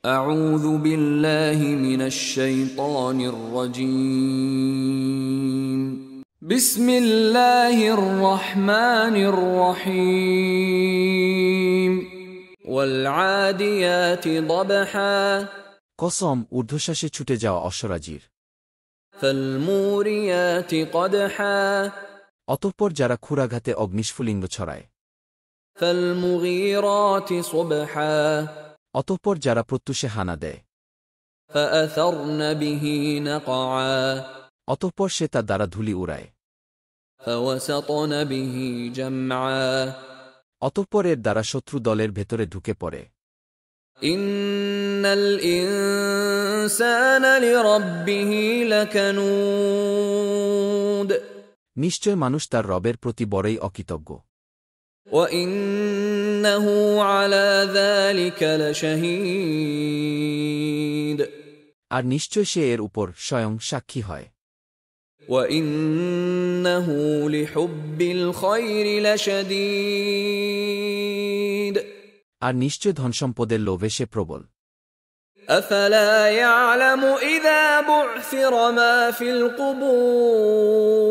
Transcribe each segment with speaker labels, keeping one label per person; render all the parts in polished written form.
Speaker 1: أعوذ بالله من الشيطان الرجيم بسم الله الرحمن الرحيم والعاديات ضبحا
Speaker 2: কসম ঊর্ধ্বশ্বাসে ছুটে যাওয়া অশ্বরাজির।
Speaker 1: فالموريات قدحا
Speaker 2: অতঃপর যারা ক্ষুরাঘাতে অগ্নিস্ফুলিঙ্গ ছড়ায়।
Speaker 1: فالمغيرات صبحا
Speaker 2: অতঃপর যারা প্রত্যুষে হানা দেয়।
Speaker 1: فأثرن به نقعا
Speaker 2: অতঃপর সে তার দ্বারা ধূলি উড়ায়।
Speaker 1: فوسطن به جمعا
Speaker 2: অতঃপর এর দ্বারা শত্রু দলের ভেতরে ঢুকে পড়ে।
Speaker 1: إن الإنسان لربه لكنود
Speaker 2: নিশ্চয় মানুষ তার রবের প্রতি বড়ই অকৃতজ্ঞ।
Speaker 1: وإنه على ذلك لشهيد
Speaker 2: আর নিশ্চয় সে এর উপর স্বয়ং সাক্ষী হয়।
Speaker 1: وإنه لحب الخير لشديد
Speaker 2: আর নিশ্চয় ধনসম্পদের লোভে সে প্রবল।
Speaker 1: أفلا يعلم إذا بعثر ما في القبور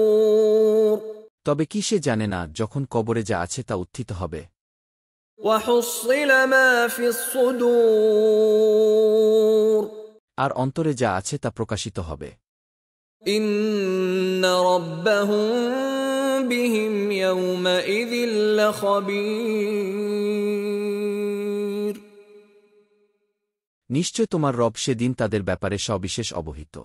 Speaker 2: তবে কি সে জানে না যখন কবরে যা আছে তা উত্থিত হবে।
Speaker 1: وحصل ما في الصدور
Speaker 2: আর অন্তরে যা আছে তা প্রকাশিত হবে।
Speaker 1: إن ربهم بهم يومئذ لخبير
Speaker 2: নিশ্চয় তোমার রব সেদিন তাদের ব্যাপারে সবিশেষ অবহিত।